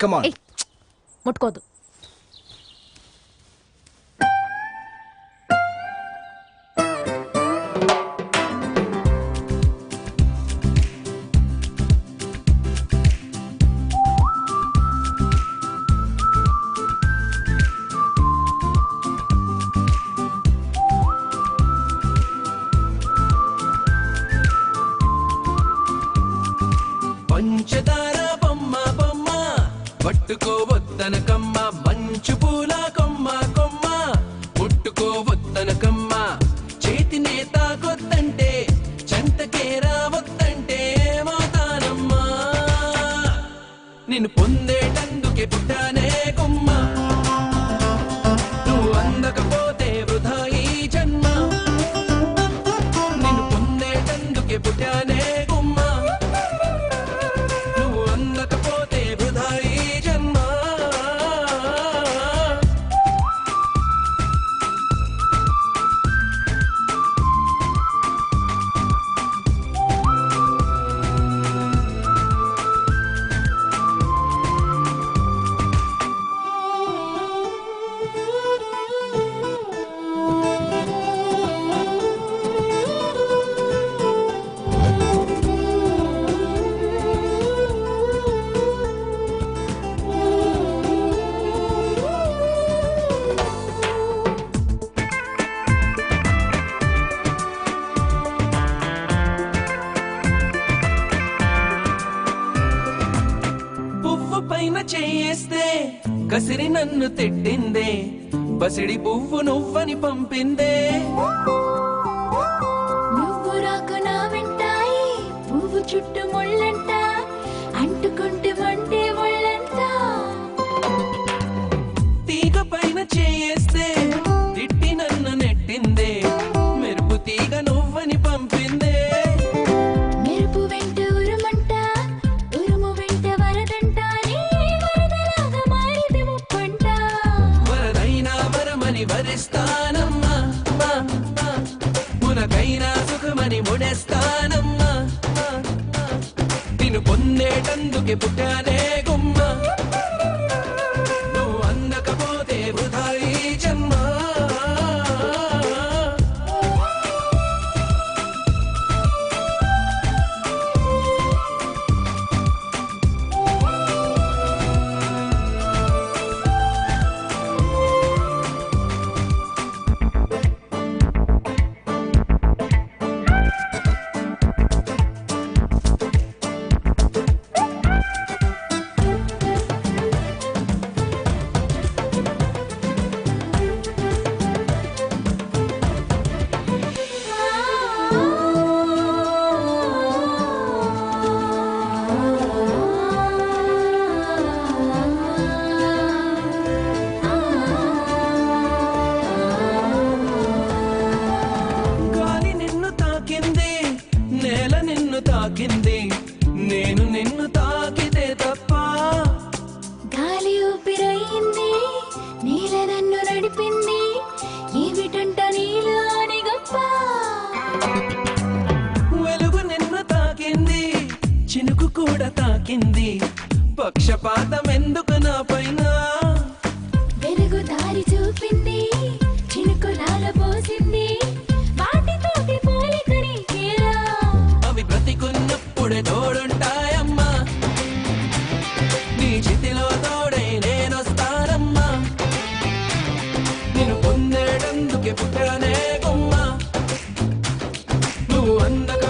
Come on. ముట్టుకోదు. పంచదార బొమ్మ బొమ్మ పట్టుకోవద్దనకమ్మ, మంచు పూల కొమ్మ కొమ్మ ముట్టుకోవద్దనకమ్మ, చేతినే తాకొద్దంటే చెంతకే రావద్దంటే ఏమవుతానమ్మా, నిన్ను పొందేటందుకే పుట్టానే కొమ్మ, నువ్వు అందకపోతే వృధా ఈ జన్మ, నిన్ను పొందేటందుకే పుట్టానే చేస్తే కసిరి నన్ను తిట్టిందే, బసిడి పువ్వు నువ్వని పంపిందే, నువ్వు రాకు నా వెంటాయి పువ్వు చుట్టూ ముళ్ళంట, అంటుకుంటే మంటే ముళ్ళంట, తీగ పైన చేస్తే తిట్టి నన్ను నెట్టిందే, మెరుపు తీగ నువ్వని పంపిందే, మెరుపు వెంట ఉరుమంట, ఉరుము వెంట వరదంట, వరిస్తానమ్మా మునకైనా సుఖమని ముడేస్తానమ్మా, నిన్ను పొందేటందుకే పుట్టానే గుమ్మ, నువ్వు అందకపోతే వృధా ఈ జన్మ. తాకింది నేను నిన్ను తాకితే తప్ప, గాలి ఊపిరయింది నీల నన్ను నడిపింది, ఏమిటంట నీలోని గొప్ప, వెలుగు నిన్ను తాకింది చినుకు కూడా తాకింది, పక్షపాతం ఎందుకు నా పైన, వెలుగు దారి చూపింది చినుకు లాల పోసింది, వాటితోటి పోలికని కేరా, అవి బ్రతికున్నప్పుడే తోడుంటాయమ్మా, నీ చేతిలో తోడై నేనొస్తానమ్మా, నిన్ను పొందేటందుకే పుట్టానే కొమ్మ, నువ్వు అందక